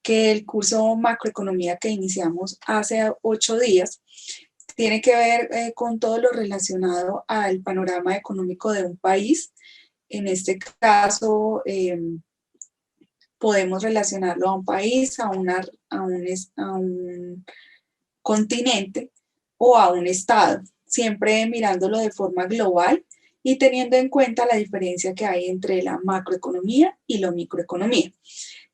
que el curso Macroeconomía que iniciamos hace 8 días tiene que ver con todo lo relacionado al panorama económico de un país. En este caso, podemos relacionarlo a un país, a un continente o a un estado, siempre mirándolo de forma global y teniendo en cuenta la diferencia que hay entre la macroeconomía y la microeconomía.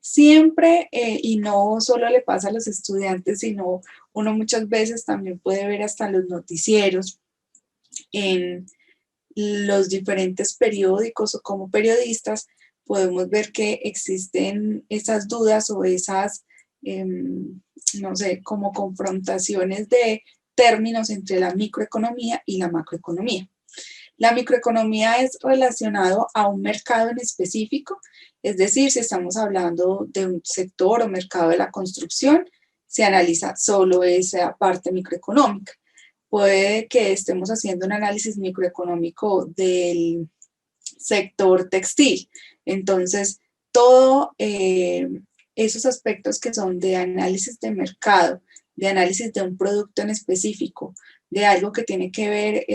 Siempre, y no solo le pasa a los estudiantes, sino uno muchas veces también puede ver hasta los noticieros en los diferentes periódicos o como periodistas, podemos ver que existen esas dudas o esas, no sé, como confrontaciones de términos entre la microeconomía y la macroeconomía. La microeconomía es relacionado a un mercado en específico, es decir, si estamos hablando de un sector o mercado de la construcción, se analiza solo esa parte microeconómica. Puede que estemos haciendo un análisis microeconómico del sector textil. Entonces, todos esos aspectos que son de análisis de mercado, de análisis de un producto en específico, de algo que tiene que ver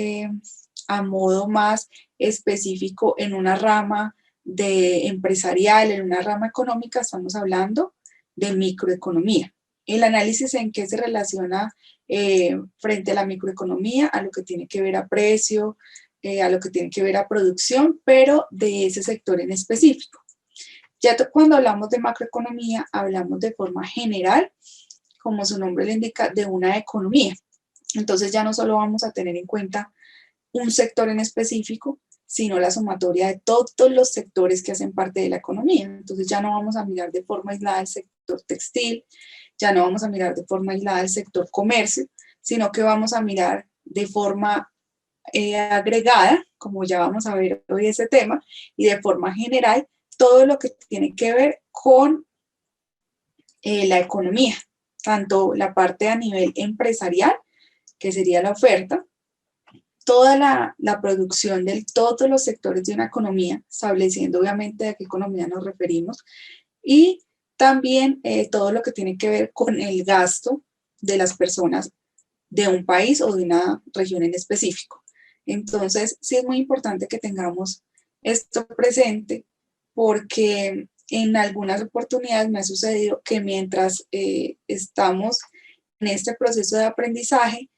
a modo más específico en una rama de empresarial, en una rama económica, estamos hablando de microeconomía. El análisis en qué se relaciona frente a la microeconomía, a lo que tiene que ver a precio, a lo que tiene que ver a producción, pero de ese sector en específico. Ya cuando hablamos de macroeconomía, hablamos de forma general, como su nombre le indica, de una economía. Entonces ya no solo vamos a tener en cuenta un sector en específico, sino la sumatoria de todos los sectores que hacen parte de la economía. Entonces ya no vamos a mirar de forma aislada el sector textil, ya no vamos a mirar de forma aislada el sector comercio, sino que vamos a mirar de forma agregada, como ya vamos a ver hoy ese tema, y de forma general, todo lo que tiene que ver con la economía, tanto la parte a nivel empresarial, que sería la oferta, toda la producción de todos los sectores de una economía, estableciendo obviamente a qué economía nos referimos, y también todo lo que tiene que ver con el gasto de las personas de un país o de una región en específico. Entonces, sí es muy importante que tengamos esto presente porque en algunas oportunidades me ha sucedido que mientras estamos en este proceso de aprendizaje,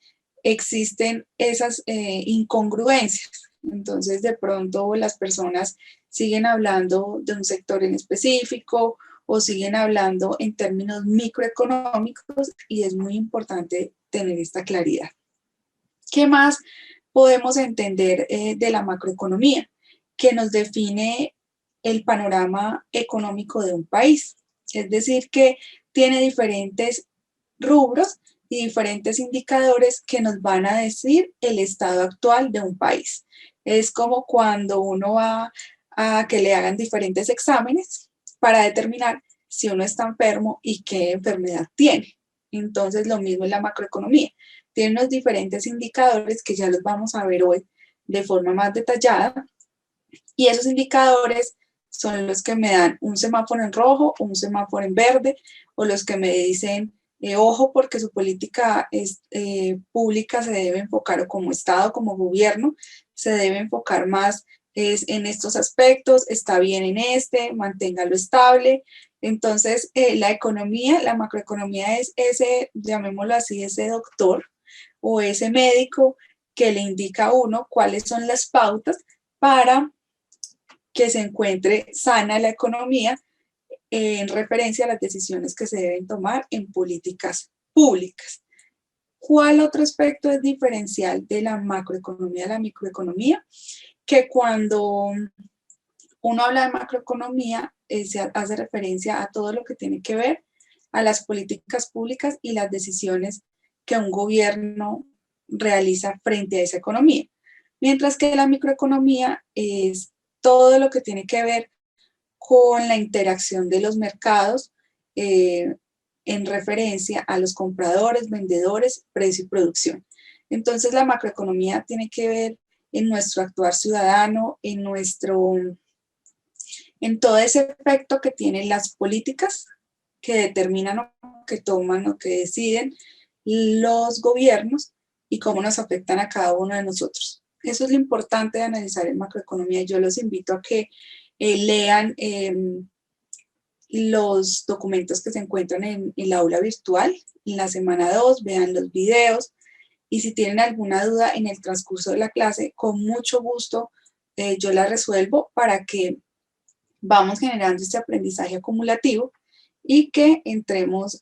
existen esas incongruencias. Entonces, de pronto las personas siguen hablando de un sector en específico o siguen hablando en términos microeconómicos y es muy importante tener esta claridad. ¿Qué más podemos entender de la macroeconomía? Que nos define el panorama económico de un país. Es decir, que tiene diferentes rubros y diferentes indicadores que nos van a decir el estado actual de un país. Es como cuando uno va a que le hagan diferentes exámenes para determinar si uno está enfermo y qué enfermedad tiene. Entonces, lo mismo en la macroeconomía. Tiene unos diferentes indicadores que ya los vamos a ver hoy de forma más detallada y esos indicadores son los que me dan un semáforo en rojo o un semáforo en verde o los que me dicen ojo porque su política pública se debe enfocar o como Estado, como gobierno, se debe enfocar más en estos aspectos, está bien en manténgalo estable. Entonces, la economía, la macroeconomía es ese, llamémoslo así, ese doctor o ese médico que le indica a uno cuáles son las pautas para que se encuentre sana la economía en referencia a las decisiones que se deben tomar en políticas públicas. ¿Cuál otro aspecto es diferencial de la macroeconomía a la microeconomía? Que cuando uno habla de macroeconomía, se hace referencia a todo lo que tiene que ver a las políticas públicas y las decisiones que un gobierno realiza frente a esa economía. Mientras que la microeconomía es todo lo que tiene que ver con la interacción de los mercados en referencia a los compradores, vendedores, precio y producción. Entonces la macroeconomía tiene que ver en nuestro actuar ciudadano, en todo ese efecto que tienen las políticas que determinan o que toman o que deciden los gobiernos y cómo nos afectan a cada uno de nosotros. Eso es lo importante de analizar en macroeconomía. Yo los invito a que lean los documentos que se encuentran en el aula virtual, en la semana 2, vean los videos y si tienen alguna duda en el transcurso de la clase, con mucho gusto yo la resuelvo para que vamos generando este aprendizaje acumulativo y que entremos,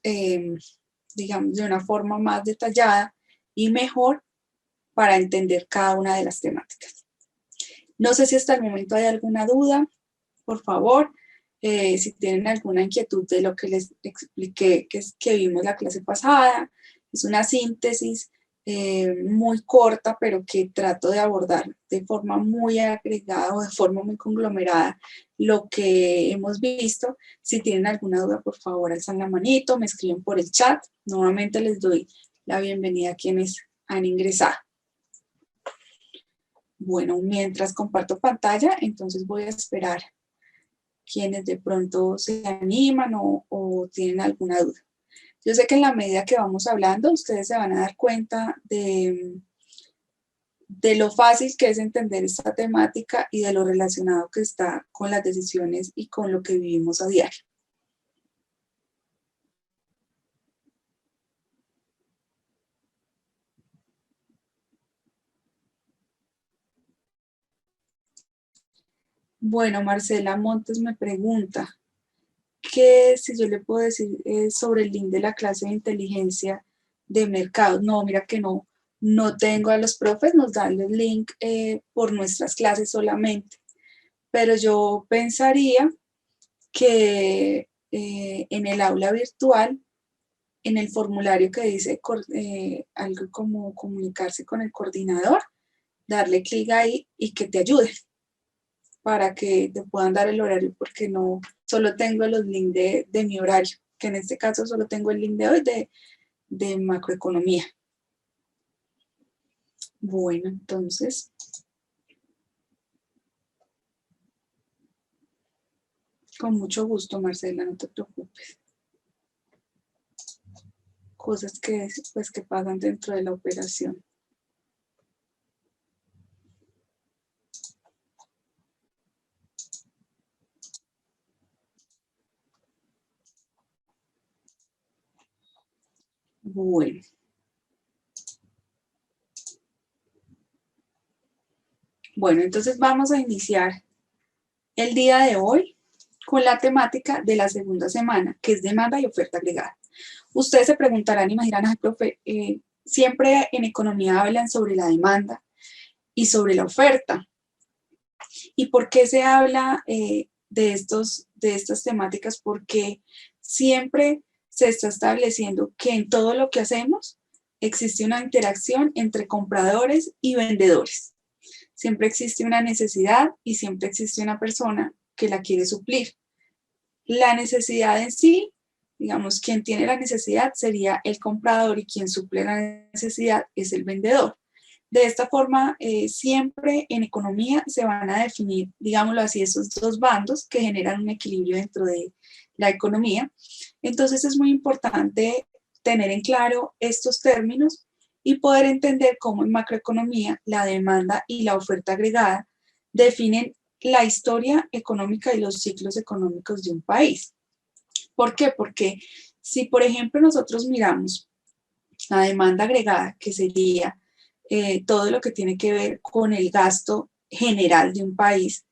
digamos, de una forma más detallada y mejor para entender cada una de las temáticas. No sé si hasta el momento hay alguna duda, por favor, si tienen alguna inquietud de lo que les expliqué, que vimos la clase pasada, es una síntesis muy corta, pero que trato de abordar de forma muy agregada o de forma muy conglomerada lo que hemos visto. Si tienen alguna duda, por favor, alzan la manito, me escriben por el chat. Nuevamente les doy la bienvenida a quienes han ingresado. Bueno, mientras comparto pantalla, entonces voy a esperar quienes de pronto se animan o tienen alguna duda. Yo sé que en la medida que vamos hablando, ustedes se van a dar cuenta de lo fácil que es entender esta temática y de lo relacionado que está con las decisiones y con lo que vivimos a diario. Bueno, Marcela Montes me pregunta que si yo le puedo decir sobre el link de la clase de inteligencia de mercados. No, mira que no tengo a los profes, nos dan el link por nuestras clases solamente. Pero yo pensaría que en el aula virtual, en el formulario que dice algo como comunicarse con el coordinador, darle clic ahí y que te ayude para que te puedan dar el horario, porque no solo tengo los links de mi horario, que en este caso solo tengo el link de hoy de macroeconomía. Bueno, entonces, con mucho gusto, Marcela, no te preocupes. Cosas pues, que pasan dentro de la operación. Bueno. Bueno, entonces vamos a iniciar el día de hoy con la temática de la segunda semana, que es demanda y oferta agregada. Ustedes se preguntarán y me dirán, profe, siempre en economía hablan sobre la demanda y sobre la oferta. ¿Y por qué se habla de estas temáticas? Porque siempre se está estableciendo que en todo lo que hacemos existe una interacción entre compradores y vendedores. Siempre existe una necesidad y siempre existe una persona que la quiere suplir. La necesidad en sí, digamos, quien tiene la necesidad sería el comprador y quien suple la necesidad es el vendedor. De esta forma, siempre en economía se van a definir, digámoslo así, esos dos bandos que generan un equilibrio dentro de la economía. Entonces es muy importante tener en claro estos términos y poder entender cómo en macroeconomía la demanda y la oferta agregada definen la historia económica y los ciclos económicos de un país. ¿Por qué? Porque si, por ejemplo, nosotros miramos la demanda agregada, que sería todo lo que tiene que ver con el gasto general de un país,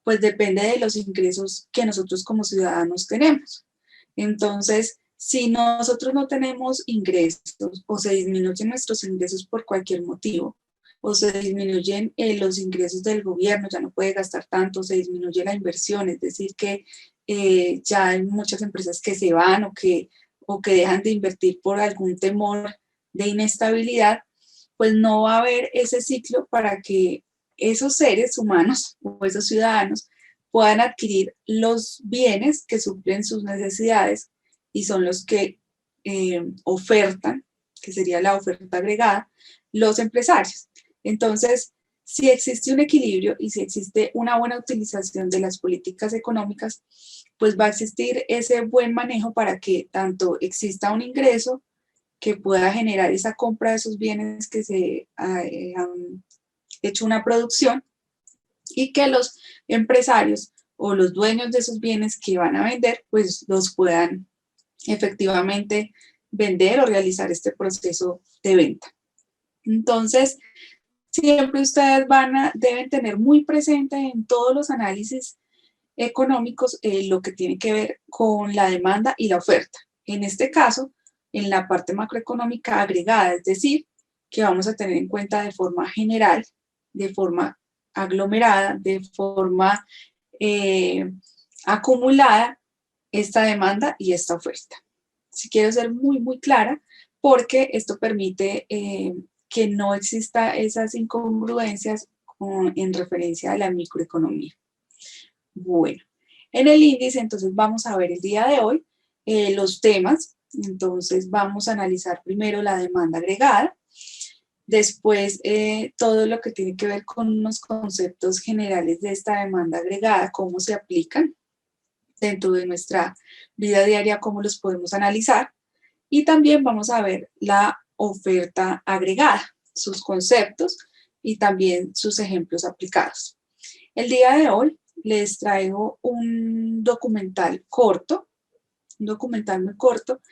pues depende de los ingresos que nosotros como ciudadanos tenemos. Entonces, si nosotros no tenemos ingresos o se disminuyen nuestros ingresos por cualquier motivo, o se disminuyen los ingresos del gobierno, ya no puede gastar tanto, se disminuye la inversión, es decir, que ya hay muchas empresas que se van o que dejan de invertir por algún temor de inestabilidad, pues no va a haber ese ciclo para que esos seres humanos o esos ciudadanos puedan adquirir los bienes que suplen sus necesidades y son los que ofertan, que sería la oferta agregada, los empresarios. Entonces, si existe un equilibrio y si existe una buena utilización de las políticas económicas, pues va a existir ese buen manejo para que tanto exista un ingreso que pueda generar esa compra de esos bienes que se han hecho una producción, y que los empresarios o los dueños de esos bienes que van a vender, pues los puedan efectivamente vender o realizar este proceso de venta. Entonces, siempre ustedes deben tener muy presente en todos los análisis económicos lo que tiene que ver con la demanda y la oferta. En este caso, en la parte macroeconómica agregada, es decir, que vamos a tener en cuenta de forma general, de forma aglomerada, de forma acumulada, esta demanda y esta oferta. Si quiero ser muy, muy clara, porque esto permite que no exista esas incongruencias en referencia a la microeconomía. Bueno, en el índice entonces vamos a ver el día de hoy los temas. Entonces vamos a analizar primero la demanda agregada, después todo lo que tiene que ver con unos conceptos generales de esta demanda agregada, cómo se aplican dentro de nuestra vida diaria, cómo los podemos analizar, y también vamos a ver la oferta agregada, sus conceptos y también sus ejemplos aplicados. El día de hoy les traigo un documental corto, un documental muy corto,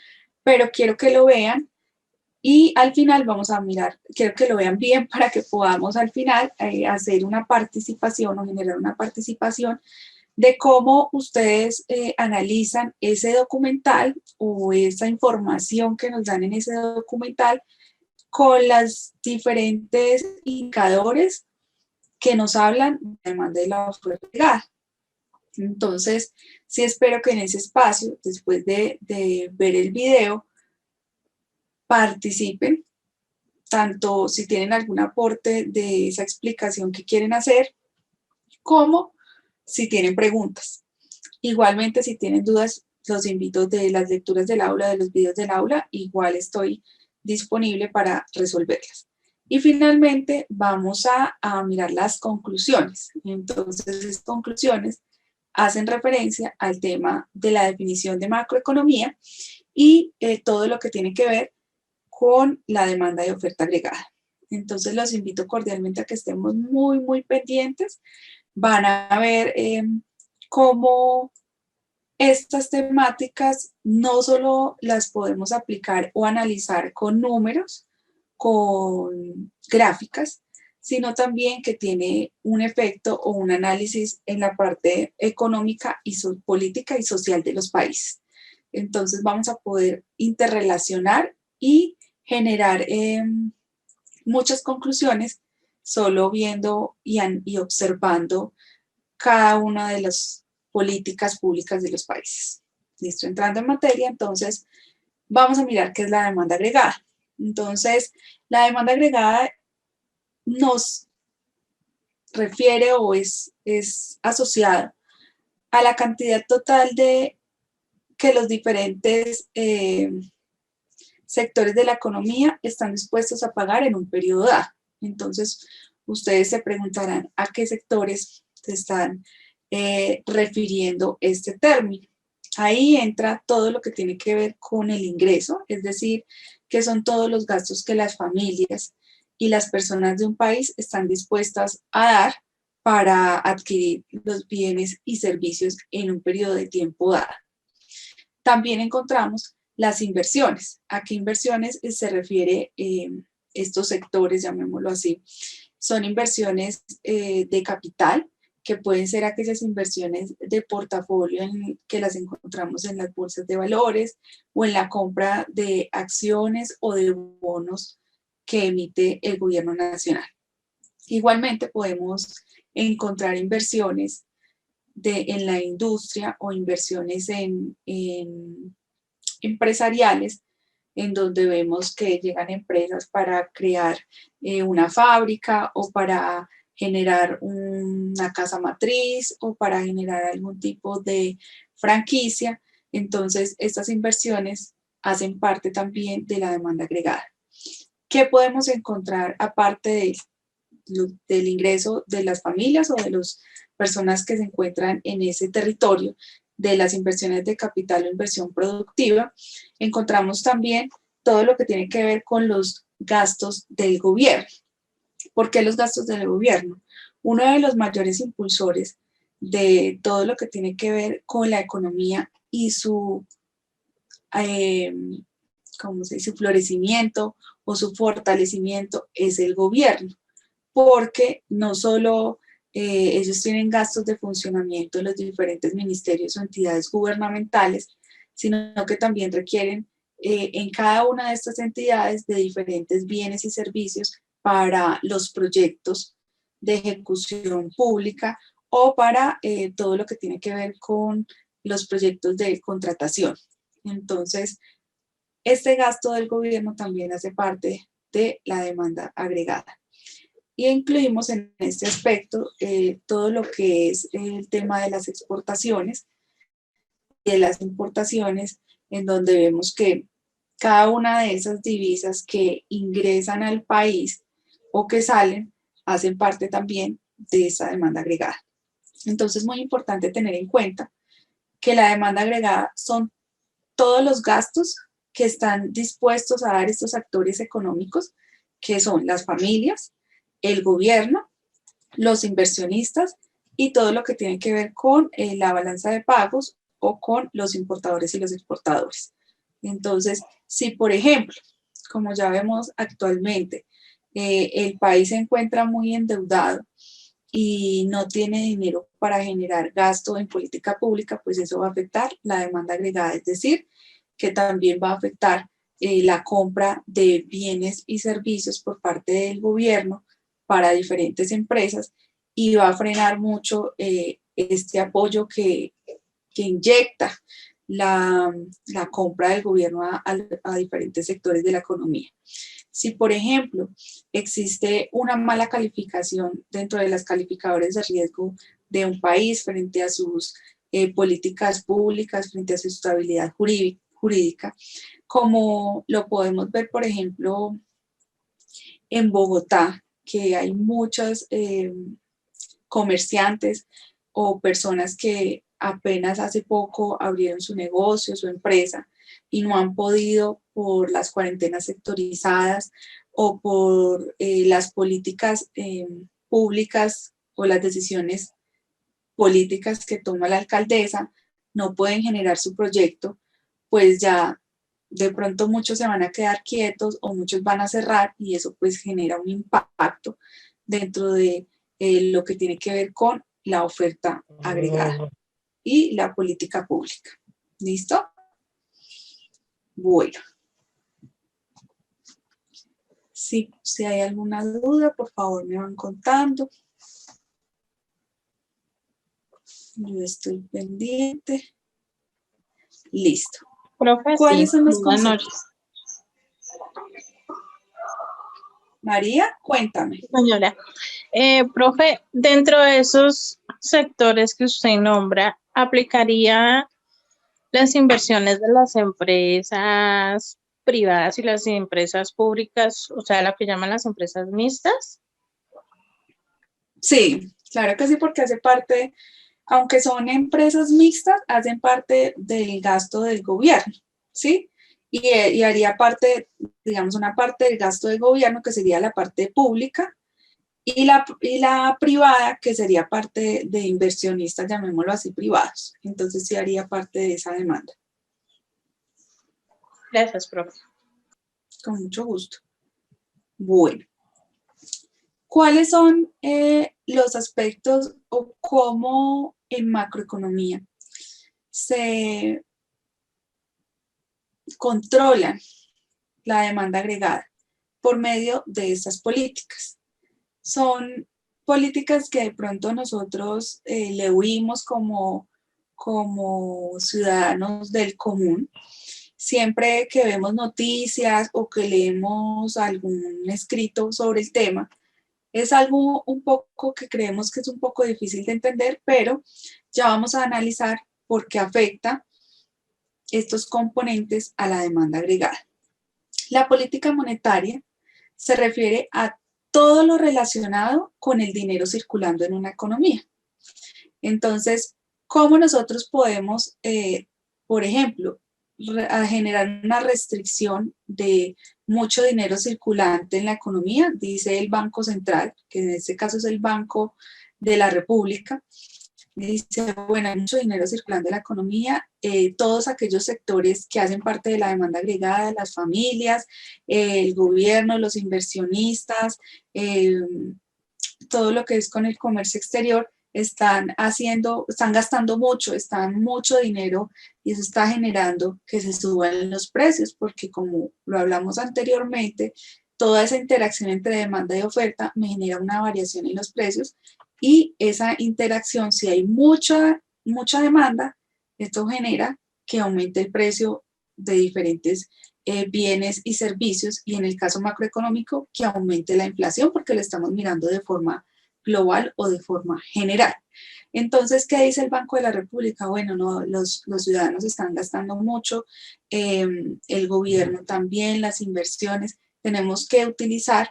pero quiero que lo vean y al final vamos a mirar, quiero que lo vean bien para que podamos al final hacer una participación o generar una participación de cómo ustedes analizan ese documental o esa información que nos dan en ese documental con los diferentes indicadores que nos hablan de la demanda y la oferta agregada. Entonces, sí espero que en ese espacio, después de ver el video, participen, tanto si tienen algún aporte de esa explicación que quieren hacer, como si tienen preguntas. Igualmente, si tienen dudas, los invito de las lecturas del aula, de los videos del aula, igual estoy disponible para resolverlas. Y finalmente vamos a mirar las conclusiones. Entonces, las conclusiones hacen referencia al tema de la definición de macroeconomía y todo lo que tiene que ver con la demanda y oferta agregada. Entonces los invito cordialmente a que estemos muy, muy pendientes. Van a ver cómo estas temáticas no solo las podemos aplicar o analizar con números, con gráficas, sino también que tiene un efecto o un análisis en la parte económica y política y social de los países. Entonces vamos a poder interrelacionar y generar muchas conclusiones solo viendo y observando cada una de las políticas públicas de los países. Listo, entrando en materia, entonces vamos a mirar qué es la demanda agregada. Entonces, la demanda agregada nos refiere o es asociada a la cantidad total de que los diferentes sectores de la economía están dispuestos a pagar en un periodo dado. Entonces, ustedes se preguntarán a qué sectores se están refiriendo este término. Ahí entra todo lo que tiene que ver con el ingreso, es decir, que son todos los gastos que las familias y las personas de un país están dispuestas a dar para adquirir los bienes y servicios en un periodo de tiempo dado. También encontramos las inversiones. ¿A qué inversiones se refiere estos sectores, llamémoslo así? Son inversiones de capital, que pueden ser aquellas inversiones de portafolio que las encontramos en las bolsas de valores o en la compra de acciones o de bonos que emite el gobierno nacional. Igualmente podemos encontrar inversiones en la industria o inversiones en empresariales, en donde vemos que llegan empresas para crear una fábrica o para generar una casa matriz o para generar algún tipo de franquicia. Entonces, estas inversiones hacen parte también de la demanda agregada. ¿Qué podemos encontrar aparte del ingreso de las familias o de las personas que se encuentran en ese territorio? de las inversiones de capital o inversión productiva, encontramos también todo lo que tiene que ver con los gastos del gobierno. ¿Por qué los gastos del gobierno? Uno de los mayores impulsores de todo lo que tiene que ver con la economía y su, eh, ¿cómo se dice?, su florecimiento o su fortalecimiento es el gobierno, porque no solo ellos tienen gastos de funcionamiento en los diferentes ministerios o entidades gubernamentales, sino que también requieren en cada una de estas entidades de diferentes bienes y servicios para los proyectos de ejecución pública o para todo lo que tiene que ver con los proyectos de contratación. Entonces, este gasto del gobierno también hace parte de la demanda agregada. Y incluimos en este aspecto todo lo que es el tema de las exportaciones y de las importaciones, en donde vemos que cada una de esas divisas que ingresan al país o que salen, hacen parte también de esa demanda agregada. Entonces es muy importante tener en cuenta que la demanda agregada son todos los gastos que están dispuestos a dar estos actores económicos, que son las familias, el gobierno, los inversionistas y todo lo que tiene que ver con la balanza de pagos o con los importadores y los exportadores. Entonces, si por ejemplo, como ya vemos actualmente, el país se encuentra muy endeudado y no tiene dinero para generar gasto en política pública, pues eso va a afectar la demanda agregada, es decir, que también va a afectar la compra de bienes y servicios por parte del gobierno para diferentes empresas y va a frenar mucho este apoyo que inyecta la compra del gobierno a diferentes sectores de la economía. Si, por ejemplo, existe una mala calificación dentro de las calificadores de riesgo de un país frente a sus políticas públicas, frente a su estabilidad jurídica, como lo podemos ver, por ejemplo, en Bogotá, que hay muchos comerciantes o personas que apenas hace poco abrieron su negocio, su empresa, y no han podido por las cuarentenas sectorizadas o por las políticas públicas o las decisiones políticas que toma la alcaldesa, no pueden generar su proyecto, pues ya de pronto muchos se van a quedar quietos o muchos van a cerrar y eso pues genera un impacto dentro de lo que tiene que ver con la oferta agregada y la política pública. ¿Listo? Bueno. Si hay alguna duda, por favor me van contando. Yo estoy pendiente. Listo. Profe, ¿Cuáles sí, son los buenas conceptos? noches. María, cuéntame. Señora, profe, dentro de esos sectores que usted nombra, ¿aplicaría las inversiones de las empresas privadas y las empresas públicas, o sea, lo que llaman las empresas mixtas? Sí, claro que sí, porque hace parte, aunque son empresas mixtas, hacen parte del gasto del gobierno, ¿sí? Y haría parte, digamos, una parte del gasto del gobierno que sería la parte pública y la privada que sería parte de inversionistas, llamémoslo así, privados. Entonces sí haría parte de esa demanda. Gracias, profe. Con mucho gusto. Bueno. ¿Cuáles son los aspectos o cómo en macroeconomía se controlan la demanda agregada por medio de estas políticas? Son políticas que de pronto nosotros le huimos como ciudadanos del común. Siempre que vemos noticias o que leemos algún escrito sobre el tema, es algo un poco que creemos que es un poco difícil de entender, pero ya vamos a analizar por qué afecta estos componentes a la demanda agregada. La política monetaria se refiere a todo lo relacionado con el dinero circulando en una economía. Entonces, ¿Cómo nosotros podemos, por ejemplo, a generar una restricción de mucho dinero circulante en la economía? Dice el Banco Central, que en este caso es el Banco de la República, dice, bueno, hay mucho dinero circulando en la economía, todos aquellos sectores que hacen parte de la demanda agregada, las familias, el gobierno, los inversionistas, todo lo que es con el comercio exterior, están gastando mucho, están mucho dinero y eso está generando que se suban los precios, porque como lo hablamos anteriormente, toda esa interacción entre demanda y oferta me genera una variación en los precios y esa interacción, si hay mucha demanda, esto genera que aumente el precio de diferentes bienes y servicios y en el caso macroeconómico que aumente la inflación porque lo estamos mirando de forma global o de forma general. Entonces, ¿qué dice el Banco de la República? Bueno, no, los ciudadanos están gastando mucho, el gobierno también, las inversiones, tenemos que utilizar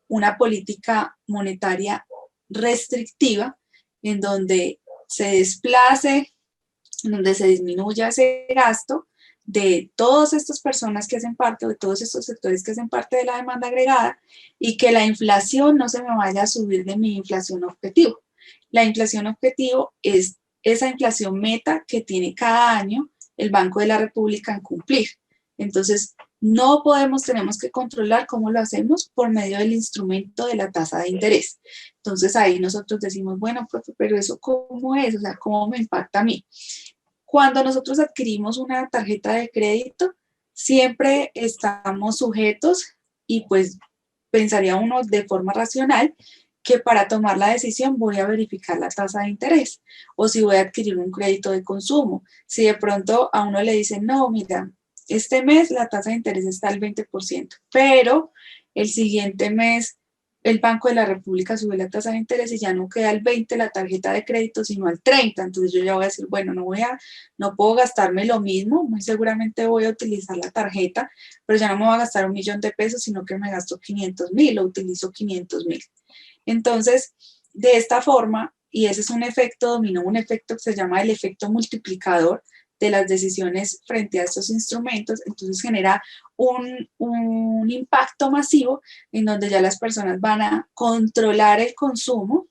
una política monetaria restrictiva en donde se desplace, en donde se disminuya ese gasto de todas estas personas que hacen parte, o de todos estos sectores que hacen parte de la demanda agregada, y que la inflación no se me vaya a subir de mi inflación objetivo. La inflación objetivo es esa inflación meta que tiene cada año el Banco de la República en cumplir. Entonces, no podemos, tenemos que controlar cómo lo hacemos por medio del instrumento de la tasa de interés. Entonces, ahí nosotros decimos, bueno, profe, pero eso cómo es, o sea, cómo me impacta a mí. Cuando nosotros adquirimos una tarjeta de crédito, siempre estamos sujetos y pues pensaría uno de forma racional que para tomar la decisión voy a verificar la tasa de interés o si voy a adquirir un crédito de consumo. Si de pronto a uno le dicen, no, mira, este mes la tasa de interés está al 20%, pero el siguiente mes el Banco de la República sube la tasa de interés y ya no queda al 20 la tarjeta de crédito, sino al 30. Entonces yo ya voy a decir, bueno, no puedo gastarme lo mismo, muy seguramente voy a utilizar la tarjeta, pero ya no me voy a gastar 1.000.000 de pesos, sino que me gasto 500.000 o utilizo 500.000. Entonces, de esta forma, y ese es un efecto dominó, un efecto que se llama el efecto multiplicador de las decisiones frente a estos instrumentos, entonces genera un impacto masivo en donde ya las personas van a controlar el consumo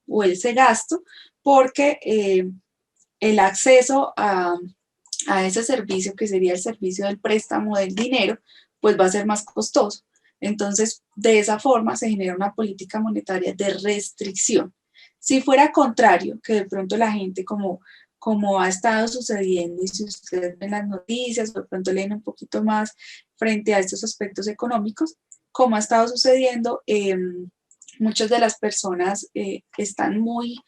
o ese gasto porque el acceso a ese servicio que sería el servicio del préstamo del dinero, pues va a ser más costoso. Entonces, de esa forma se genera una política monetaria de restricción. Si fuera contrario, que de pronto la gente como ha estado sucediendo y si ustedes ven las noticias o de pronto leen un poquito más frente a estos aspectos económicos, como ha estado sucediendo, muchas de las personas están muy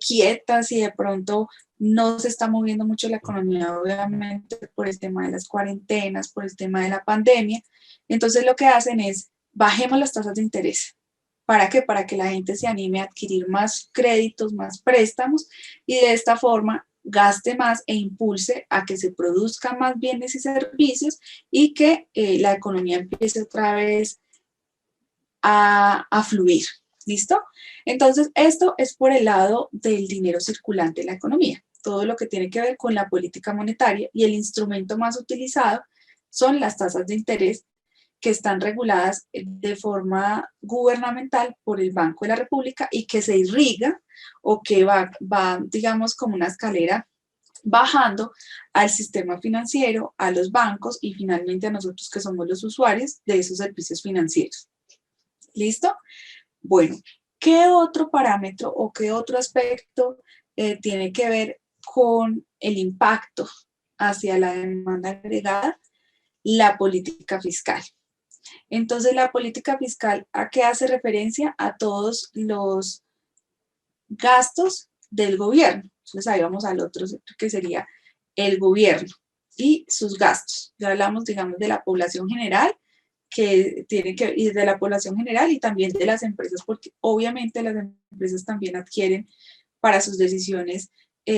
quietas y de pronto no se está moviendo mucho la economía, obviamente por el tema de las cuarentenas, por el tema de la pandemia. Entonces lo que hacen es, bajemos las tasas de interés. ¿Para qué? Para que la gente se anime a adquirir más créditos, más préstamos y de esta forma gaste más e impulse a que se produzcan más bienes y servicios y que la economía empiece otra vez a fluir. ¿Listo? Entonces, esto es por el lado del dinero circulante en la economía. Todo lo que tiene que ver con la política monetaria y el instrumento más utilizado son las tasas de interés que están reguladas de forma gubernamental por el Banco de la República y que se irriga o que va digamos, como una escalera bajando al sistema financiero, a los bancos y finalmente a nosotros que somos los usuarios de esos servicios financieros. ¿Listo? Bueno, ¿qué otro parámetro o qué otro aspecto tiene que ver con el impacto hacia la demanda agregada? La política fiscal. Entonces, la política fiscal, ¿a qué hace referencia? A todos los gastos del gobierno. Entonces, ahí vamos al otro sector que sería el gobierno y sus gastos. Ya hablamos, digamos, de la población general, que tiene que ir de la población general y también de las empresas, porque obviamente las empresas también adquieren para sus decisiones,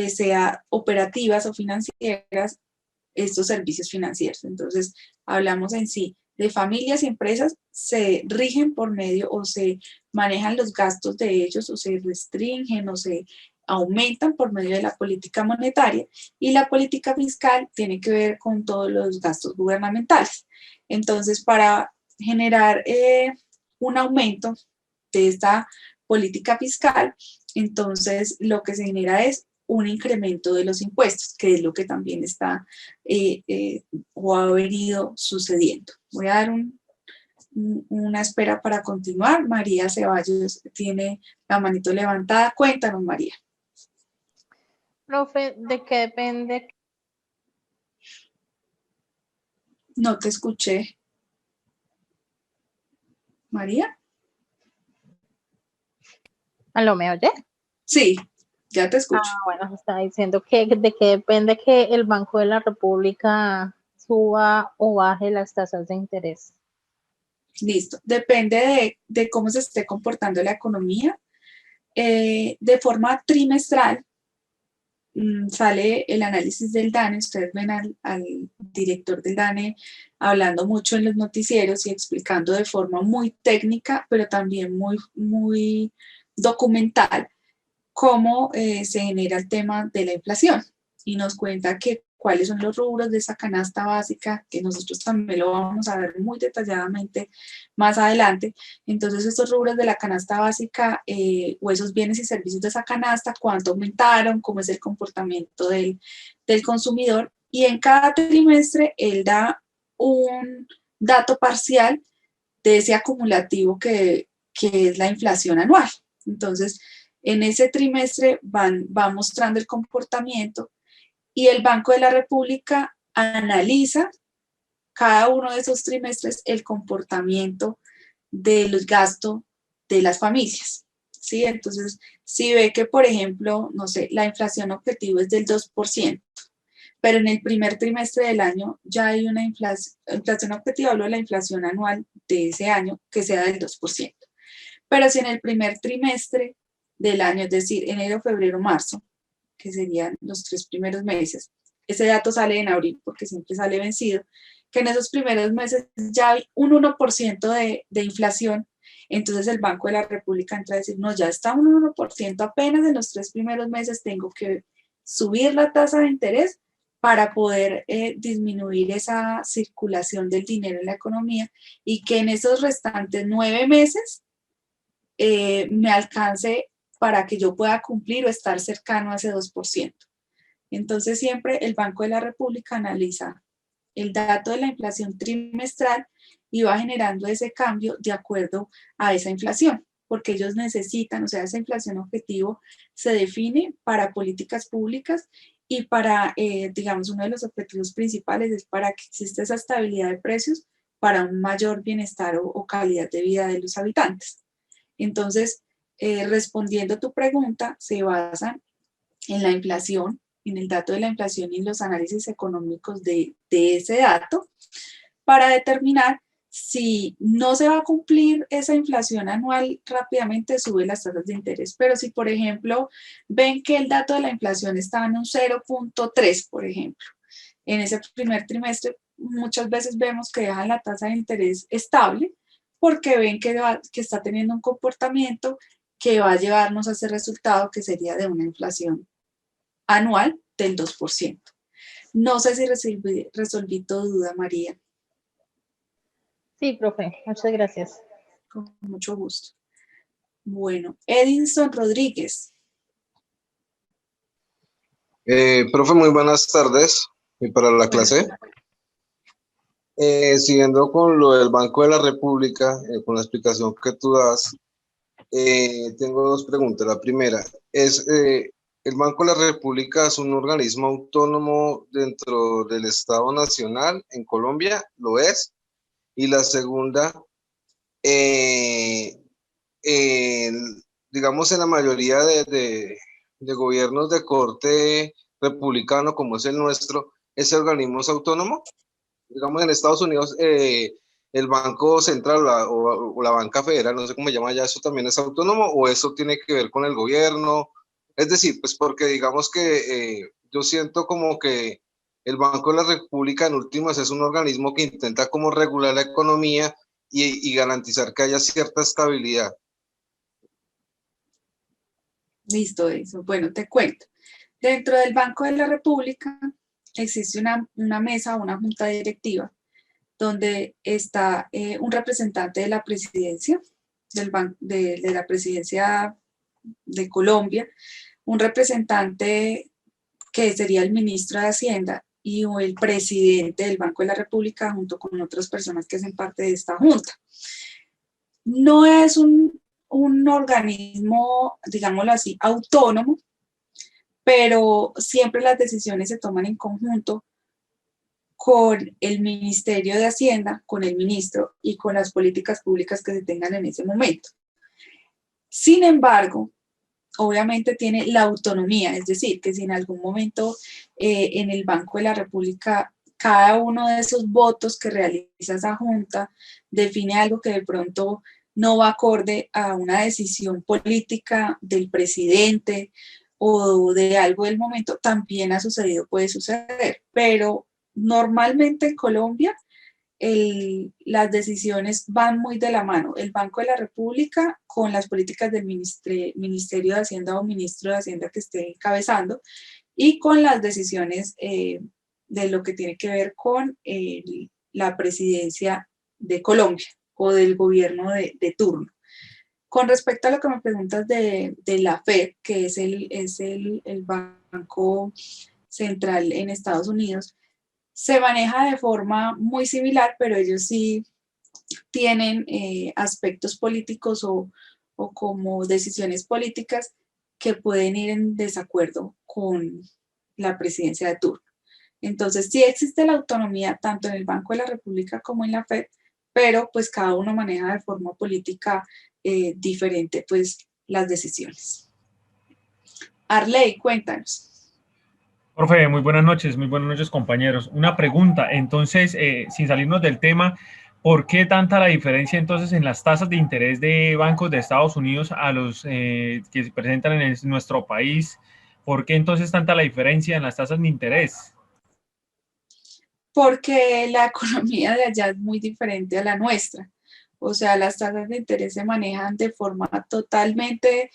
sea operativas o financieras, estos servicios financieros. Entonces, hablamos en sí de familias y empresas, se rigen por medio o se manejan los gastos de ellos o se restringen o se aumentan por medio de la política monetaria, y la política fiscal tiene que ver con todos los gastos gubernamentales. Entonces, para generar un aumento de esta política fiscal, entonces lo que se genera es un incremento de los impuestos, que es lo que también está o ha venido sucediendo. Voy a dar una espera para continuar. María Ceballos tiene la manito levantada. Cuéntanos, María. Profe, ¿de qué depende? No te escuché. María. ¿Aló, me oye? Sí, ya te escucho. Bueno, estaba diciendo que de qué depende que el Banco de la República suba o baje las tasas de interés. Listo. Depende de cómo se esté comportando la economía. De forma trimestral sale el análisis del DANE. Ustedes ven al director del DANE hablando mucho en los noticieros y explicando de forma muy técnica, pero también muy documental, cómo se genera el tema de la inflación, y nos cuenta que cuáles son los rubros de esa canasta básica, que nosotros también lo vamos a ver muy detalladamente más adelante. Entonces, estos rubros de la canasta básica o esos bienes y servicios de esa canasta, cuánto aumentaron, cómo es el comportamiento del consumidor, y en cada trimestre él da un dato parcial de ese acumulativo que es la inflación anual. Entonces, en ese trimestre va mostrando el comportamiento, y el Banco de la República analiza cada uno de esos trimestres el comportamiento de los gastos de las familias, ¿sí? Entonces, si ve que, por ejemplo, no sé, la inflación objetivo es del 2%, pero en el primer trimestre del año ya hay una inflación objetiva, hablo de la inflación anual de ese año, que sea del 2%. Pero si en el primer trimestre del año, es decir, enero, febrero, marzo, que serían los 3 primeros meses, ese dato sale en abril porque siempre sale vencido, que en esos primeros meses ya hay un 1% de inflación, entonces el Banco de la República entra a decir, no, ya está un 1% apenas en los 3 primeros meses, tengo que subir la tasa de interés para poder disminuir esa circulación del dinero en la economía, y que en esos restantes 9 meses me alcance para que yo pueda cumplir o estar cercano a ese 2%. Entonces siempre el Banco de la República analiza el dato de la inflación trimestral y va generando ese cambio de acuerdo a esa inflación, porque ellos necesitan, o sea, esa inflación objetivo se define para políticas públicas y para, digamos, uno de los objetivos principales es para que exista esa estabilidad de precios para un mayor bienestar o calidad de vida de los habitantes. Entonces, respondiendo a tu pregunta, se basan en la inflación, en el dato de la inflación y en los análisis económicos de ese dato, para determinar si no se va a cumplir esa inflación anual, rápidamente sube las tasas de interés. Pero si, por ejemplo, ven que el dato de la inflación está en un 0.3, por ejemplo, en ese primer trimestre, muchas veces vemos que dejan la tasa de interés estable porque ven que está teniendo un comportamiento que va a llevarnos a ese resultado, que sería de una inflación anual del 2%. No sé si resolví tu duda, María. Sí, profe, muchas gracias. Con mucho gusto. Bueno, Edinson Rodríguez. Profe, muy buenas tardes. Y para la clase, siguiendo con lo del Banco de la República, con la explicación que tú das, tengo dos preguntas. La primera es, ¿el Banco de la República es un organismo autónomo dentro del Estado Nacional en Colombia? ¿Lo es? Y la segunda, digamos, en la mayoría de gobiernos de corte republicano, como es el nuestro, ¿ese organismo es autónomo? Digamos, en Estados Unidos, el Banco Central o la Banca Federal, no sé cómo se llama ya, ¿eso también es autónomo o eso tiene que ver con el gobierno? Es decir, pues porque digamos que yo siento como que el Banco de la República en últimas es un organismo que intenta como regular la economía y garantizar que haya cierta estabilidad. Listo, eso. Bueno, te cuento. Dentro del Banco de la República existe una mesa, una junta directiva, donde está un representante de la presidencia, de la presidencia de Colombia, un representante que sería el ministro de Hacienda y el presidente del Banco de la República junto con otras personas que hacen parte de esta junta. No es un organismo, digámoslo así, autónomo, pero siempre las decisiones se toman en conjunto con el Ministerio de Hacienda, con el ministro y con las políticas públicas que se tengan en ese momento. Sin embargo, obviamente tiene la autonomía, es decir, que si en algún momento en el Banco de la República cada uno de esos votos que realiza esa junta define algo que de pronto no va acorde a una decisión política del presidente o de algo del momento, también ha sucedido, puede suceder, pero normalmente en Colombia las decisiones van muy de la mano. El Banco de la República con las políticas del Ministerio de Hacienda o Ministro de Hacienda que esté encabezando y con las decisiones de lo que tiene que ver con la presidencia de Colombia o del gobierno de turno. Con respecto a lo que me preguntas de la Fed, que es el Banco Central en Estados Unidos, se maneja de forma muy similar, pero ellos sí tienen aspectos políticos o como decisiones políticas que pueden ir en desacuerdo con la presidencia de turno. Entonces sí existe la autonomía tanto en el Banco de la República como en la Fed, pero pues cada uno maneja de forma política diferente pues las decisiones. Arley, cuéntanos. Profe, muy buenas noches compañeros. Una pregunta, entonces, sin salirnos del tema, ¿por qué tanta la diferencia entonces en las tasas de interés de bancos de Estados Unidos a los que se presentan en nuestro país? ¿Por qué entonces tanta la diferencia en las tasas de interés? Porque la economía de allá es muy diferente a la nuestra. O sea, las tasas de interés se manejan de forma totalmente,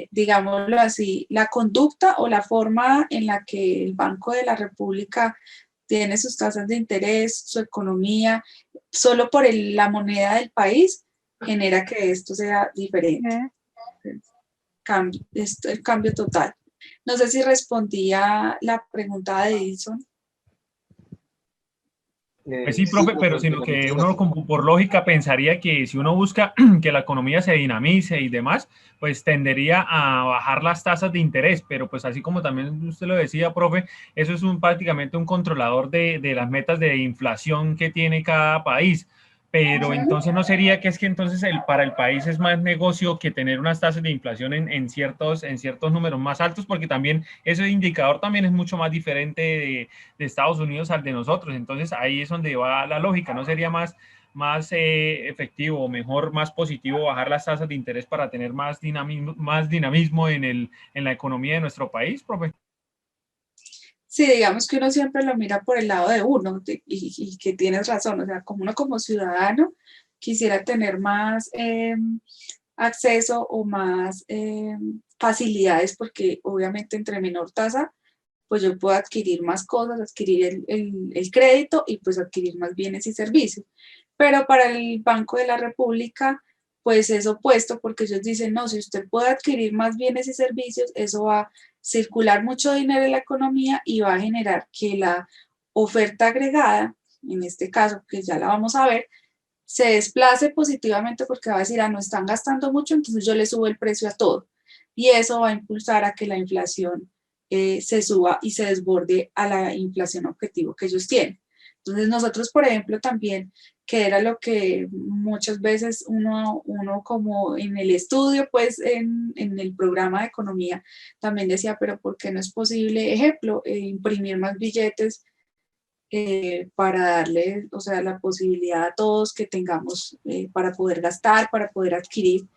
digámoslo así, la conducta o la forma en la que el Banco de la República tiene sus tasas de interés, su economía, solo por la moneda del país, genera que esto sea diferente. Es el cambio total. No sé si respondía la pregunta de Edison. Pues sí, profe, pero sino que uno por lógica pensaría que si uno busca que la economía se dinamice y demás, pues tendería a bajar las tasas de interés, pero pues así como también usted lo decía, profe, eso es prácticamente un controlador de las metas de inflación que tiene cada país. Pero entonces no sería que es que entonces para el país es más negocio que tener unas tasas de inflación en ciertos números más altos, porque también ese indicador también es mucho más diferente de Estados Unidos al de nosotros. Entonces ahí es donde va la lógica. ¿No sería más efectivo o mejor, más positivo bajar las tasas de interés para tener más dinamismo en la economía de nuestro país, profe? Sí, digamos que uno siempre lo mira por el lado de uno y que tienes razón, o sea, como uno como ciudadano quisiera tener más acceso o más facilidades porque obviamente entre menor tasa, pues yo puedo adquirir más cosas, adquirir el crédito y pues adquirir más bienes y servicios. Pero para el Banco de la República, pues es opuesto porque ellos dicen, no, si usted puede adquirir más bienes y servicios, eso va a circular mucho dinero en la economía y va a generar que la oferta agregada, en este caso, que ya la vamos a ver, se desplace positivamente porque va a decir, no están gastando mucho, entonces yo le subo el precio a todo. Y eso va a impulsar a que la inflación se suba y se desborde a la inflación objetivo que ellos tienen. Entonces nosotros, por ejemplo, también, que era lo que muchas veces uno como en el estudio, pues en el programa de economía, también decía, pero ¿por qué no es posible, ejemplo, imprimir más billetes para darle, o sea, la posibilidad a todos que tengamos para poder gastar, para poder adquirir?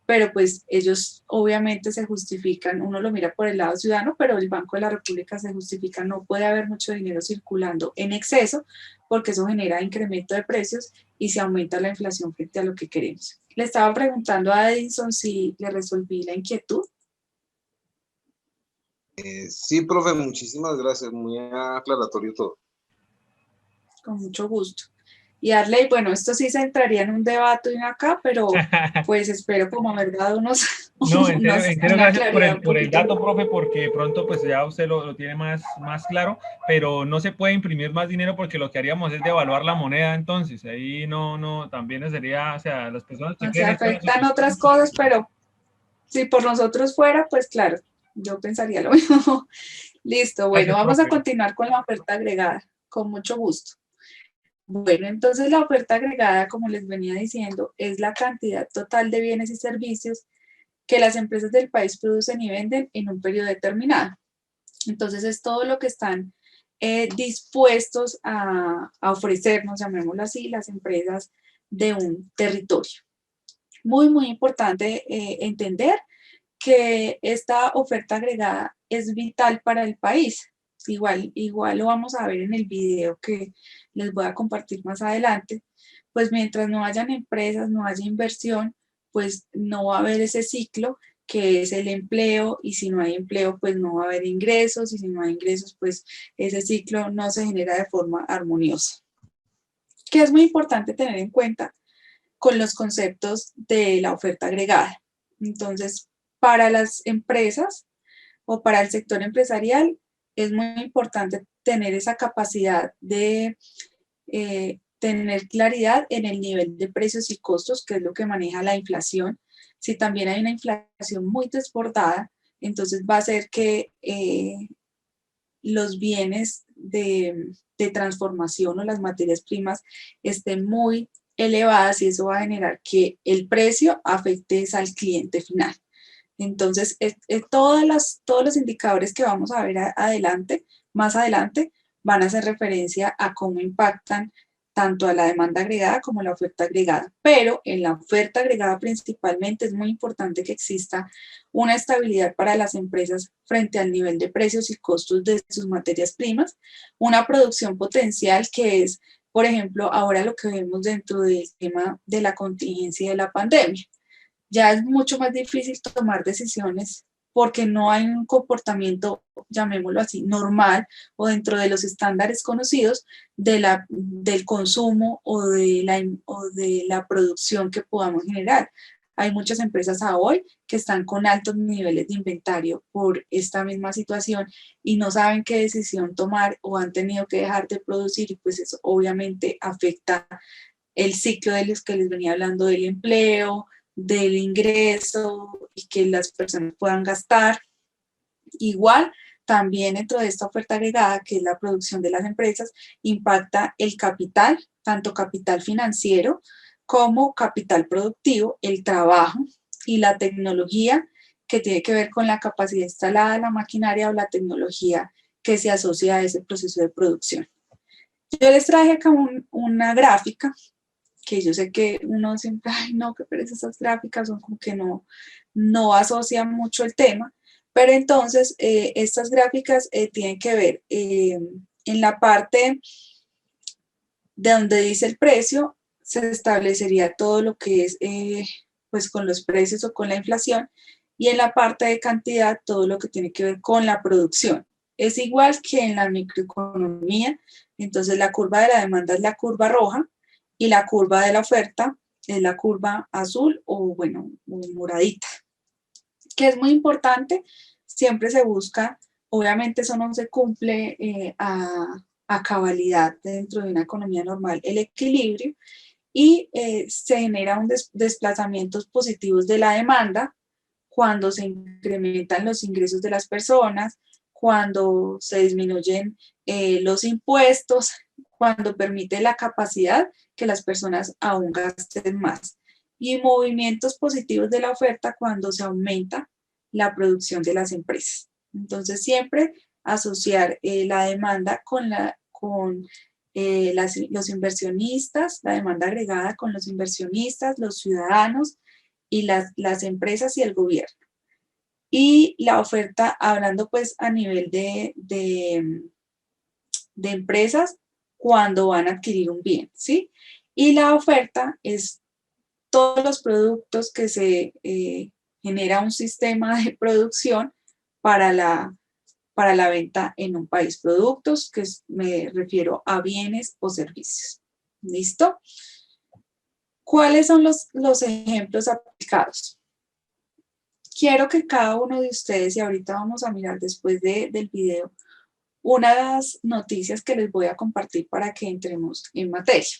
Pero pues ellos obviamente se justifican, uno lo mira por el lado ciudadano, pero el Banco de la República se justifica, no puede haber mucho dinero circulando en exceso porque eso genera incremento de precios y se aumenta la inflación frente a lo que queremos. Le estaba preguntando a Edison si le resolví la inquietud. Sí, profe, muchísimas gracias, muy aclaratorio todo. Con mucho gusto. Y Arley, bueno, esto sí se entraría en un debate acá, pero pues espero como haber dado No, en serio, una gracias claridad un por el poquito. dato, profe, porque de pronto pues ya usted lo tiene más claro, pero no se puede imprimir más dinero porque lo que haríamos es devaluar la moneda, entonces ahí no, también sería, o sea, las personas que O sea, quieren estar en su afectan otras sistema. cosas, pero si por nosotros fuera, pues claro, yo pensaría lo mismo. Listo, bueno, Gracias, vamos a profe. continuar con la oferta agregada, con mucho gusto. Bueno, entonces la oferta agregada, como les venía diciendo, es la cantidad total de bienes y servicios que las empresas del país producen y venden en un periodo determinado. Entonces es todo lo que están dispuestos a ofrecernos, llamémoslo así, las empresas de un territorio. Muy, muy importante entender que esta oferta agregada es vital para el país. Igual lo vamos a ver en el video que les voy a compartir más adelante. Pues mientras no hayan empresas, no haya inversión, pues no va a haber ese ciclo que es el empleo, y si no hay empleo, pues no va a haber ingresos, y si no hay ingresos, pues ese ciclo no se genera de forma armoniosa. Que es muy importante tener en cuenta con los conceptos de la oferta agregada. Entonces, para las empresas o para el sector empresarial es muy importante tener esa capacidad de tener claridad en el nivel de precios y costos, que es lo que maneja la inflación. Si también hay una inflación muy desbordada, entonces va a hacer que los bienes de transformación o las materias primas estén muy elevadas, y eso va a generar que el precio afecte al cliente final. Entonces, todos los indicadores que vamos a ver más adelante, van a hacer referencia a cómo impactan tanto a la demanda agregada como a la oferta agregada. Pero en la oferta agregada principalmente es muy importante que exista una estabilidad para las empresas frente al nivel de precios y costos de sus materias primas, una producción potencial que es, por ejemplo, ahora lo que vemos dentro del tema de la contingencia de la pandemia. Ya es mucho más difícil tomar decisiones porque no hay un comportamiento, llamémoslo así, normal o dentro de los estándares conocidos del consumo o de la producción que podamos generar. Hay muchas empresas a hoy que están con altos niveles de inventario por esta misma situación y no saben qué decisión tomar, o han tenido que dejar de producir, y pues eso obviamente afecta el ciclo de los que les venía hablando, del empleo, del ingreso, y que las personas puedan gastar. Igual, también dentro de esta oferta agregada, que es la producción de las empresas, impacta el capital, tanto capital financiero como capital productivo, el trabajo y la tecnología, que tiene que ver con la capacidad instalada de la maquinaria o la tecnología que se asocia a ese proceso de producción. Yo les traje acá una gráfica que yo sé que uno siempre, ay no, qué pereza, esas gráficas son como que no asocian mucho el tema, pero entonces estas gráficas tienen que ver en la parte de donde dice el precio, se establecería todo lo que es pues con los precios o con la inflación, y en la parte de cantidad todo lo que tiene que ver con la producción. Es igual que en la microeconomía. Entonces la curva de la demanda es la curva roja y la curva de la oferta es la curva azul o bueno, moradita. Que es muy importante, siempre se busca, obviamente eso no se cumple a cabalidad dentro de una economía normal, el equilibrio, y se genera un desplazamientos positivos de la demanda cuando se incrementan los ingresos de las personas, cuando se disminuyen los impuestos, cuando permite la capacidad que las personas aún gasten más. Y movimientos positivos de la oferta cuando se aumenta la producción de las empresas. Entonces, siempre asociar la demanda con los inversionistas, la demanda agregada con los inversionistas, los ciudadanos y las empresas y el gobierno. Y la oferta, hablando pues a nivel de empresas, cuando van a adquirir un bien, ¿sí? Y la oferta es todos los productos que se genera un sistema de producción para para la venta en un país. Productos, que me refiero a bienes o servicios. ¿Listo? ¿Cuáles son los ejemplos aplicados? Quiero que cada uno de ustedes, y ahorita vamos a mirar después del video, una de las noticias que les voy a compartir para que entremos en materia.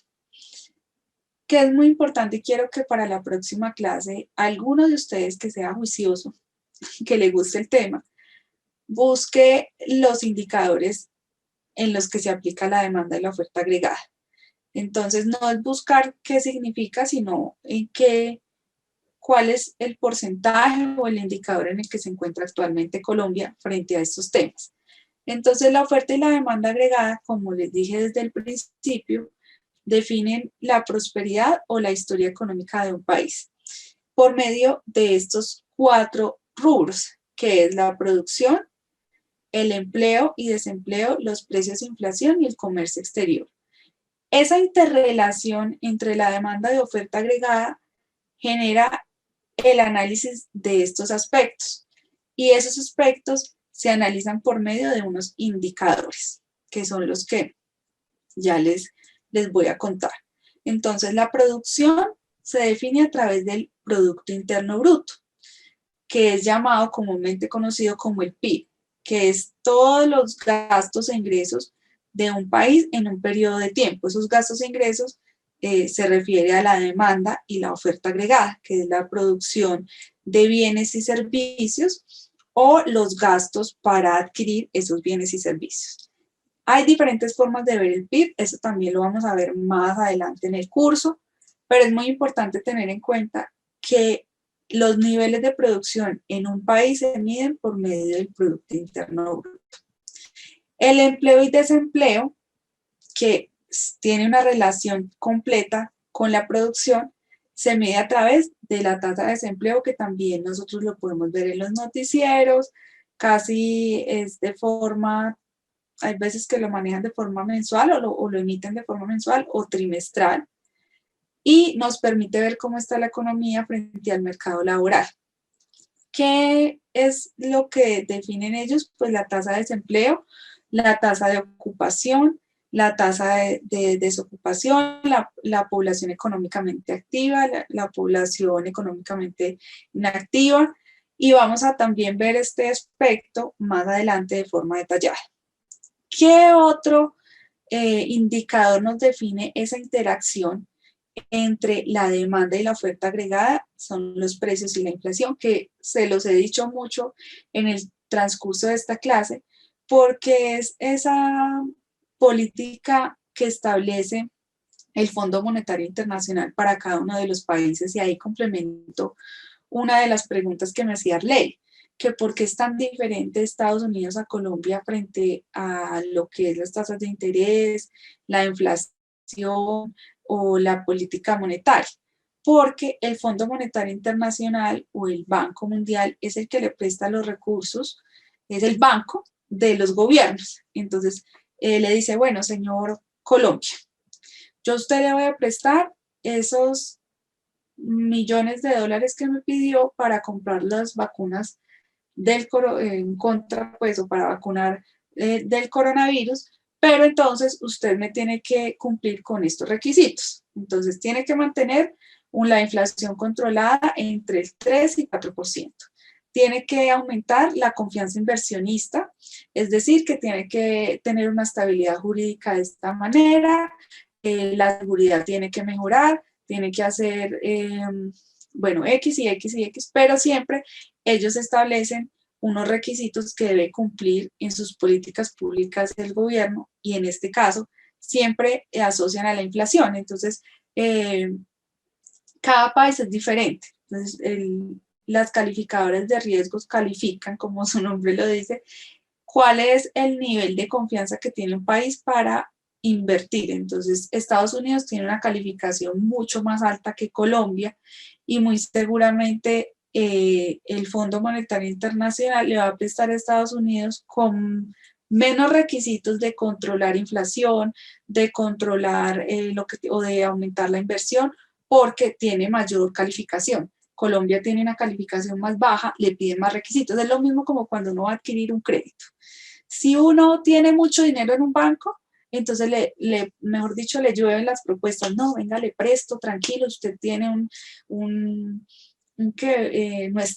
Que es muy importante y quiero que para la próxima clase, alguno de ustedes que sea juicioso, que le guste el tema, busque los indicadores en los que se aplica la demanda y la oferta agregada. Entonces, no es buscar qué significa, sino en cuál es el porcentaje o el indicador en el que se encuentra actualmente Colombia frente a estos temas. Entonces, la oferta y la demanda agregada, como les dije desde el principio, definen la prosperidad o la historia económica de un país por medio de estos 4 rubros, que es la producción, el empleo y desempleo, los precios, inflación y el comercio exterior. Esa interrelación entre la demanda y oferta agregada genera el análisis de estos aspectos, y esos aspectos se analizan por medio de unos indicadores, que son los que ya les voy a contar. Entonces, la producción se define a través del Producto Interno Bruto, que es llamado comúnmente conocido como el PIB, que es todos los gastos e ingresos de un país en un periodo de tiempo. Esos gastos e ingresos se refiere a la demanda y la oferta agregada, que es la producción de bienes y servicios o los gastos para adquirir esos bienes y servicios. Hay diferentes formas de ver el PIB, eso también lo vamos a ver más adelante en el curso, pero es muy importante tener en cuenta que los niveles de producción en un país se miden por medio del Producto Interno Bruto. El empleo y desempleo, que tiene una relación completa con la producción, se mide a través de la tasa de desempleo, que también nosotros lo podemos ver en los noticieros, casi es de forma, hay veces que lo manejan de forma mensual o lo emiten de forma mensual o trimestral, y nos permite ver cómo está la economía frente al mercado laboral. ¿Qué es lo que definen ellos? Pues la tasa de desempleo, la tasa de ocupación, la tasa de desocupación, la población económicamente activa, la población económicamente inactiva, y vamos a también ver este aspecto más adelante de forma detallada. ¿Qué otro indicador nos define esa interacción entre la demanda y la oferta agregada? Son los precios y la inflación, que se los he dicho mucho en el transcurso de esta clase, porque es esa política que establece el Fondo Monetario Internacional para cada uno de los países. Y ahí complemento una de las preguntas que me hacía Arley, que por qué es tan diferente Estados Unidos a Colombia frente a lo que es las tasas de interés, la inflación o la política monetaria. Porque el Fondo Monetario Internacional o el Banco Mundial es el que le presta los recursos, es el banco de los gobiernos. Entonces, le dice, bueno, señor Colombia, yo a usted le voy a prestar esos millones de dólares que me pidió para comprar las vacunas en contra, pues, o para vacunar del coronavirus, pero entonces usted me tiene que cumplir con estos requisitos. Entonces, tiene que mantener la inflación controlada entre el 3 y 4%. Tiene que aumentar la confianza inversionista, es decir, que tiene que tener una estabilidad jurídica de esta manera, la seguridad tiene que mejorar, tiene que hacer, bueno, X y X y X, pero siempre ellos establecen unos requisitos que debe cumplir en sus políticas públicas el gobierno, y en este caso siempre asocian a la inflación. Entonces, cada país es diferente. Entonces, las calificadoras de riesgos califican, como su nombre lo dice, cuál es el nivel de confianza que tiene un país para invertir. Entonces, Estados Unidos tiene una calificación mucho más alta que Colombia, y muy seguramente el Fondo Monetario Internacional le va a prestar a Estados Unidos con menos requisitos de controlar inflación, de controlar o de aumentar la inversión, porque tiene mayor calificación. Colombia tiene una calificación más baja, le piden más requisitos. Es lo mismo como cuando uno va a adquirir un crédito. Si uno tiene mucho dinero en un banco, entonces mejor dicho, le llueven las propuestas. No, venga, le presto, tranquilo, usted tiene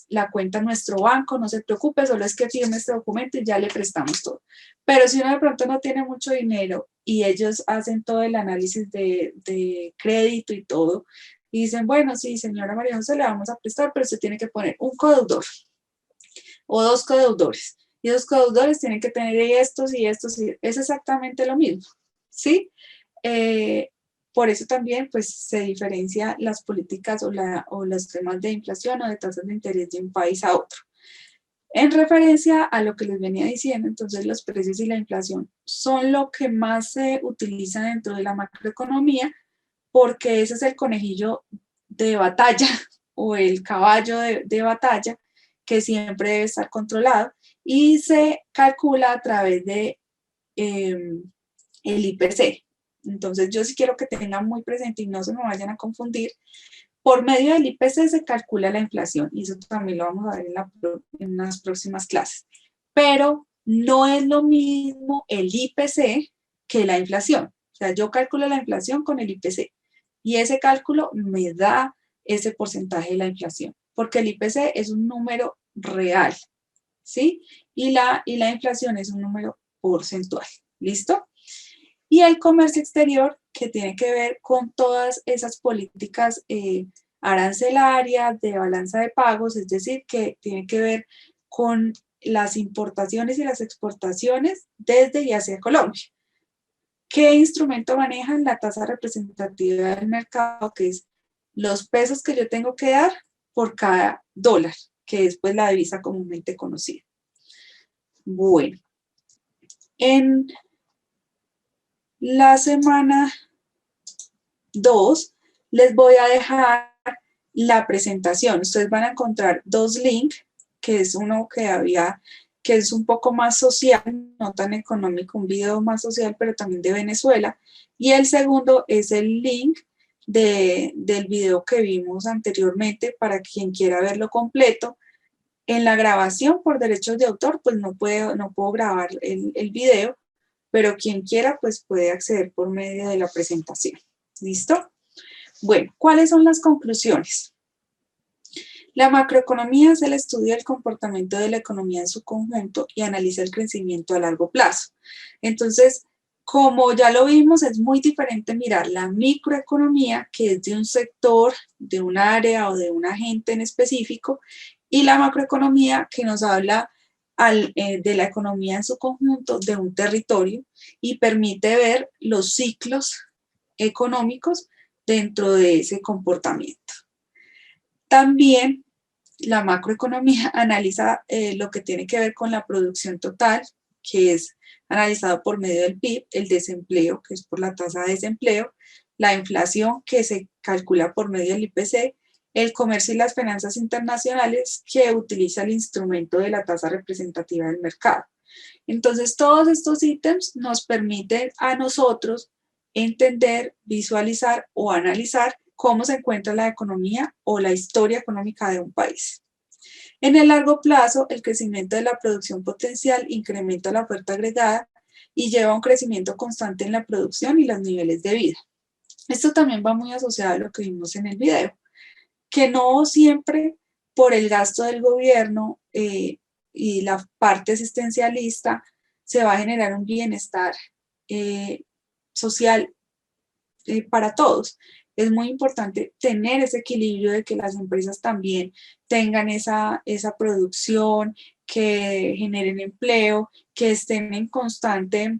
la cuenta en nuestro banco, no se preocupe, solo es que firme este documento y ya le prestamos todo. Pero si uno de pronto no tiene mucho dinero y ellos hacen todo el análisis de crédito y todo, y dicen, bueno, sí, señora María José, le vamos a prestar, pero usted tiene que poner un codeudor o dos codeudores. Y los codeudores tienen que tener estos y estos, y es exactamente lo mismo, ¿sí? Por eso también pues, se diferencia las políticas o los temas de inflación o de tasas de interés de un país a otro. En referencia a lo que les venía diciendo, entonces los precios y la inflación son lo que más se utiliza dentro de la macroeconomía, porque ese es el conejillo de batalla o el caballo de batalla que siempre debe estar controlado y se calcula a través de el IPC. Entonces yo sí quiero que tengan muy presente y no se me vayan a confundir. Por medio del IPC se calcula la inflación y eso también lo vamos a ver en las próximas clases. Pero no es lo mismo el IPC que la inflación. O sea, yo calculo la inflación con el IPC y ese cálculo me da ese porcentaje de la inflación, porque el IPC es un número real, ¿sí? Y la inflación es un número porcentual, ¿listo? Y el comercio exterior, que tiene que ver con todas esas políticas arancelarias, de balanza de pagos, es decir, que tiene que ver con las importaciones y las exportaciones desde y hacia Colombia. ¿Qué instrumento manejan? La tasa representativa del mercado, que es los pesos que yo tengo que dar por cada dólar, que es pues la divisa comúnmente conocida. Bueno, en la semana 2 les voy a dejar la presentación. Ustedes van a encontrar dos links, que es uno que es un poco más social, no tan económico, un video más social, pero también de Venezuela. Y el segundo es el link del video que vimos anteriormente para quien quiera verlo completo. En la grabación por derechos de autor, pues no puedo grabar el video, pero quien quiera, pues puede acceder por medio de la presentación. ¿Listo? Bueno, ¿cuáles son las conclusiones? La macroeconomía es el estudio del comportamiento de la economía en su conjunto y analiza el crecimiento a largo plazo. Entonces, como ya lo vimos, es muy diferente mirar la microeconomía, que es de un sector, de un área o de un agente en específico, y la macroeconomía, que nos habla de la economía en su conjunto, de un territorio, y permite ver los ciclos económicos dentro de ese comportamiento. También la macroeconomía analiza lo que tiene que ver con la producción total, que es analizado por medio del PIB, el desempleo, que es por la tasa de desempleo, la inflación, que se calcula por medio del IPC, el comercio y las finanzas internacionales, que utiliza el instrumento de la tasa representativa del mercado. Entonces, todos estos ítems nos permiten a nosotros entender, visualizar o analizar cómo se encuentra la economía o la historia económica de un país. En el largo plazo, el crecimiento de la producción potencial incrementa la oferta agregada y lleva a un crecimiento constante en la producción y los niveles de vida. Esto también va muy asociado a lo que vimos en el video, que no siempre por el gasto del gobierno y la parte asistencialista se va a generar un bienestar social para todos. Es muy importante tener ese equilibrio de que las empresas también tengan esa producción, que generen empleo, que estén en constante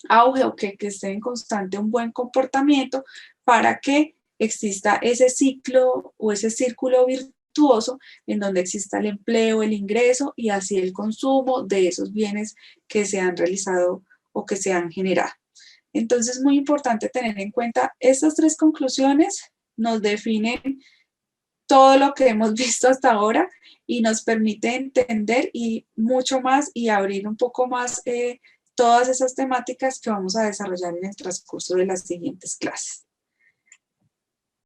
auge o que estén en constante un buen comportamiento para que exista ese ciclo o ese círculo virtuoso en donde exista el empleo, el ingreso y así el consumo de esos bienes que se han realizado o que se han generado. Entonces es muy importante tener en cuenta estas tres conclusiones, nos definen todo lo que hemos visto hasta ahora y nos permite entender y mucho más y abrir un poco más todas esas temáticas que vamos a desarrollar en el transcurso de las siguientes clases.